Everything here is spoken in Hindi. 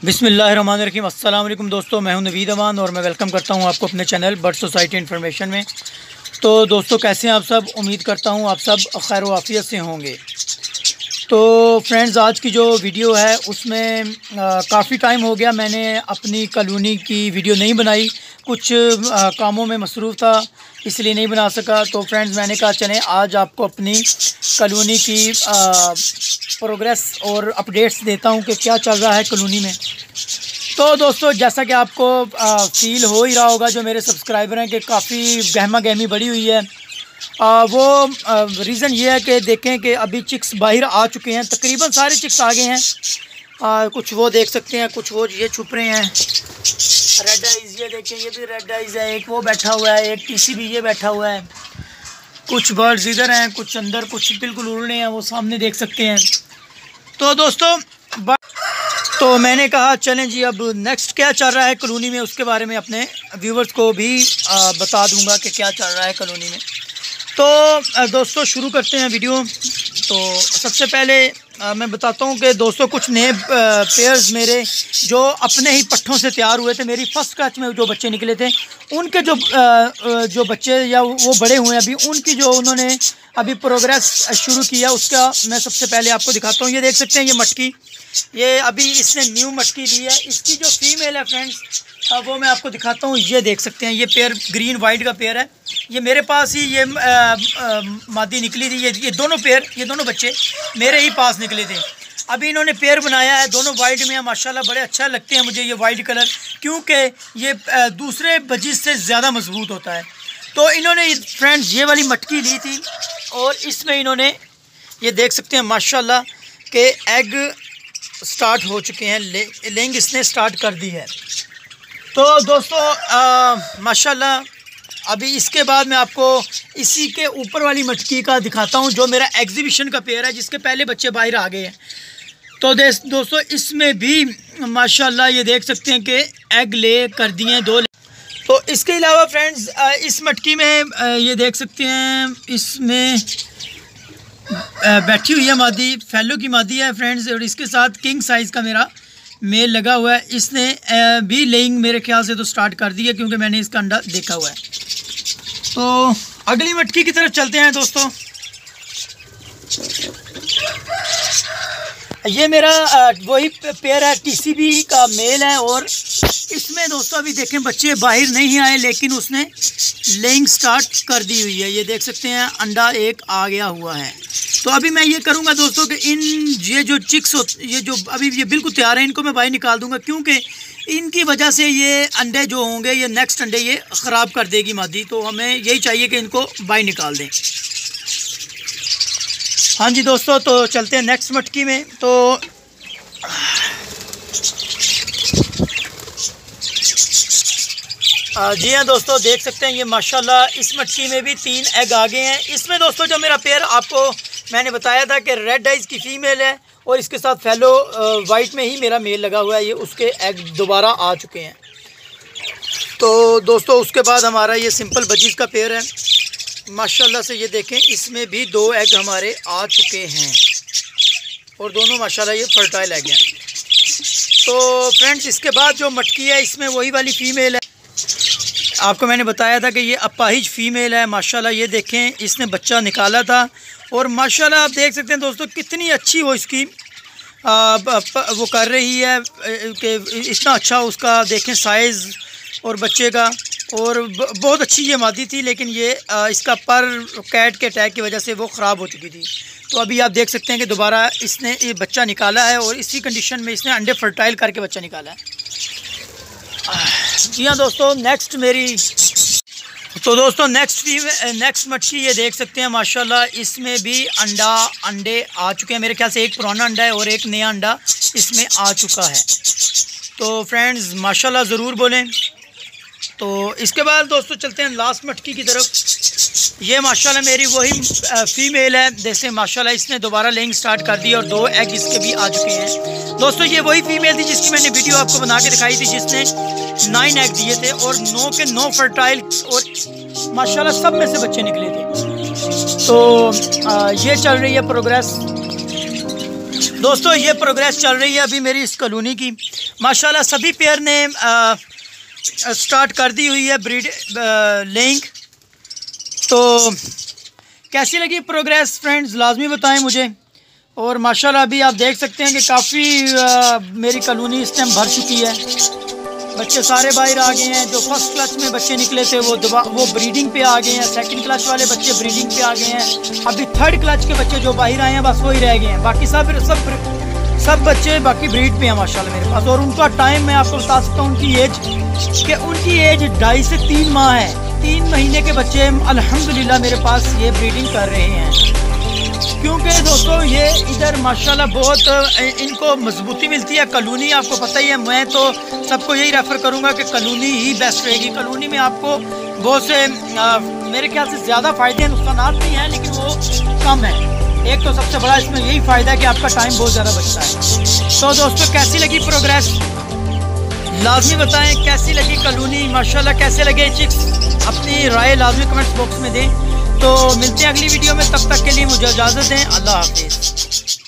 बिस्मिल्लाहिर्रहमानिर्रहीम। अस्सलाम वालेकुम दोस्तों, मैं हूं नवीद अमान और मैं वेलकम करता हूं आपको अपने चैनल बर्ड सोसाइटी इन्फॉर्मेशन में। तो दोस्तों, कैसे हैं आप सब? उम्मीद करता हूं आप सब खैर व आफियत से होंगे। तो फ्रेंड्स, आज की जो वीडियो है उसमें काफ़ी टाइम हो गया मैंने अपनी कॉलोनी की वीडियो नहीं बनाई। कुछ कामों में मसरूफ़ था, इसलिए नहीं बना सका। तो फ्रेंड्स, मैंने कहा चलें आज आपको अपनी कॉलोनी की प्रोग्रेस और अपडेट्स देता हूं कि क्या चल रहा है कॉलोनी में। तो दोस्तों, जैसा कि आपको फील हो ही रहा होगा, जो मेरे सब्सक्राइबर हैं, कि काफ़ी गहमा गहमी बढ़ी हुई है। वो रीज़न ये है कि देखें कि अभी चिक्स बाहर आ चुके हैं, तकरीबन सारे चिक्स आ गए हैं। कुछ वो देख सकते हैं, कुछ वो ये छुप रहे हैं। रेड आइज़ ये देखें, ये भी रेड आइज़ है। एक वो बैठा हुआ है, एक टीसी भी ये बैठा हुआ है। कुछ बर्ड्स इधर हैं, कुछ अंदर, कुछ बिल्कुल उड़ रहे हैं, वो सामने देख सकते हैं। तो दोस्तों, तो मैंने कहा चलें जी, अब नेक्स्ट क्या चल रहा है कॉलोनी में उसके बारे में अपने व्यूवर्स को भी बता दूंगा कि क्या चल रहा है कॉलोनी में। तो दोस्तों, शुरू करते हैं वीडियो। तो सबसे पहले मैं बताता हूं कि दोस्तों, कुछ नए पेयर्स मेरे जो अपने ही पट्ठों से तैयार हुए थे, मेरी फर्स्ट कैच में जो बच्चे निकले थे, उनके जो बच्चे या वो बड़े हुए अभी, उनकी जो उन्होंने अभी प्रोग्रेस शुरू किया, उसका मैं सबसे पहले आपको दिखाता हूँ। ये देख सकते हैं, ये मटकी, ये अभी इसने न्यू मटकी ली है। इसकी जो फीमेल है फ्रेंड्स, वो मैं आपको दिखाता हूँ। ये देख सकते हैं, ये पेयर ग्रीन वाइट का पेयर है। ये मेरे पास ही ये मादी निकली थी। ये दोनों पेयर, ये दोनों बच्चे मेरे ही पास निकले थे। अभी इन्होंने पेयर बनाया है, दोनों वाइट में है। माशाल्लाह बड़े अच्छा लगते हैं मुझे ये वाइट कलर, क्योंकि ये दूसरे बजीज से ज़्यादा मजबूत होता है। तो इन्होंने फ्रेंड्स ये वाली मटकी ली थी और इसमें इन्होंने ये देख सकते हैं माशाल्लाह के एग स्टार्ट हो चुके हैं, लेंग इसने स्टार्ट कर दी है। तो दोस्तों, माशाल्लाह अभी इसके बाद मैं आपको इसी के ऊपर वाली मटकी का दिखाता हूं, जो मेरा एग्जीबिशन का पेयर है, जिसके पहले बच्चे बाहर आ गए हैं। तो दोस्तों, इसमें भी माशाल्लाह ये देख सकते हैं कि एग ले कर दिए हैं 2। तो इसके अलावा फ्रेंड्स, इस मटकी में ये देख सकते हैं, इसमें बैठी हुई है मादी, फैलो की मादी है फ्रेंड्स, और इसके साथ किंग साइज़ का मेरा मेल लगा हुआ है। इसने भी लेइंग मेरे ख्याल से तो स्टार्ट कर दी है, क्योंकि मैंने इसका अंडा देखा हुआ है। तो अगली मटकी की तरफ चलते हैं दोस्तों। ये मेरा वही पेयर है, टीसीबी का मेल है, और इसमें दोस्तों अभी देखें बच्चे बाहर नहीं आए, लेकिन उसने लेइंग स्टार्ट कर दी हुई है। ये देख सकते हैं, अंडा एक आ गया हुआ है। तो अभी मैं ये करूँगा दोस्तों कि ये जो चिक्स ये जो अभी ये बिल्कुल तैयार है, इनको मैं बाहर निकाल दूँगा, क्योंकि इनकी वजह से ये अंडे जो होंगे, ये नेक्स्ट अंडे ये ख़राब कर देगी मादी। तो हमें यही चाहिए कि इनको बाहर निकाल दें। हाँ जी दोस्तों, तो चलते हैं नेक्स्ट मटकी में। तो जी हाँ दोस्तों, देख सकते हैं ये माशाल्लाह इस मटकी में भी 3 एग आ गए हैं। इसमें दोस्तों जो मेरा पेयर आपको मैंने बताया था कि रेड आइज़ की फ़ीमेल है, और इसके साथ फैलो वाइट में ही मेरा मेल लगा हुआ है। ये उसके एग दोबारा आ चुके हैं। तो दोस्तों, उसके बाद हमारा ये सिंपल बजीज़ का पेयर है। माशाल्लाह से ये देखें, इसमें भी 2 एग हमारे आ चुके हैं, और दोनों माशाल्लाह ये फर्टाइल एग हैं। तो फ्रेंड्स, इसके बाद जो मटकी है, इसमें वही वाली फ़ीमेल है। आपको मैंने बताया था कि ये अपाहिज फ़ीमेल है। माशाल्लाह ये देखें, इसने बच्चा निकाला था, और माशाल्लाह आप देख सकते हैं दोस्तों, कितनी अच्छी वो इसकी वो कर रही है कि इतना अच्छा उसका देखें साइज़ और बच्चे का, और बहुत अच्छी ये मादी थी, लेकिन ये इसका पर कैट के अटैक की वजह से वो ख़राब हो चुकी थी। तो अभी आप देख सकते हैं कि दोबारा इसने ये बच्चा निकाला है, और इसी कंडीशन में इसने अंडे फर्टाइल करके बच्चा निकाला है। जी हाँ दोस्तों, नेक्स्ट मटकी ये देख सकते हैं माशाल्लाह, इसमें भी अंडे आ चुके हैं। मेरे ख्याल से एक पुराना अंडा है और एक नया अंडा इसमें आ चुका है। तो फ्रेंड्स माशाल्लाह ज़रूर बोलें। तो इसके बाद दोस्तों चलते हैं लास्ट मटकी की तरफ। ये माशाल्लाह मेरी वही फ़ीमेल है। जैसे माशाल्लाह इसने दोबारा लेइंग स्टार्ट कर दी, और 2 एग इसके भी आ चुके हैं। दोस्तों, ये वही फ़ीमेल थी जिसकी मैंने वीडियो आपको बना के दिखाई थी, जिसने 9 एग दिए थे, और 9 के 9 फर्टाइल, और माशाल्लाह सब में से बच्चे निकले थे। तो ये चल रही है प्रोग्रेस। दोस्तों ये प्रोग्रेस चल रही है अभी मेरी इस कॉलोनी की। माशाल्लाह सभी पेयर ने स्टार्ट कर दी हुई है ब्रीड लेइंग। तो कैसी लगी प्रोग्रेस फ्रेंड्स लाजमी बताएं मुझे। और माशाल्लाह अभी आप देख सकते हैं कि काफ़ी मेरी कॉलोनी इस टाइम भर चुकी है। बच्चे सारे बाहर आ गए हैं। जो फर्स्ट क्लच में बच्चे निकले थे वो ब्रीडिंग पे आ गए हैं। सेकंड क्लच वाले बच्चे ब्रीडिंग पे आ गए हैं। अभी थर्ड क्लच के बच्चे जो बाहर आए हैं बस वही रह गए हैं। बाकी सब बच्चे बाकी ब्रीड पे हैं माशाल्लाह मेरे पास। और उनका टाइम मैं आपको बता सकता हूँ उनकी एज 2.5 से 3 माह है। 3 महीने के बच्चे अल्हम्दुलिल्लाह मेरे पास ये ब्रीडिंग कर रहे हैं। क्योंकि दोस्तों ये इधर माशाल्लाह बहुत इनको मजबूती मिलती है। कॉलोनी आपको पता ही है, मैं तो सबको यही रेफ़र करूँगा कि कॉलोनी ही बेस्ट रहेगी। कॉलोनी में आपको बहुत से मेरे ख्याल से ज़्यादा फ़ायदे हैं, नुकसान नहीं हैं लेकिन वो कम है। एक तो सबसे बड़ा इसमें यही फ़ायदा है कि आपका टाइम बहुत ज़्यादा बचता है। तो दोस्तों कैसी लगी प्रोग्रेस लाजमी बताएं। कैसी लगी कॉलोनी माशाल्लाह, कैसे लगे चिक्स, अपनी राय लाजमी कमेंट्स बॉक्स में दें। तो मिलते हैं अगली वीडियो में, तब तक के लिए मुझे इजाज़त दें। अल्लाह हाफिज़।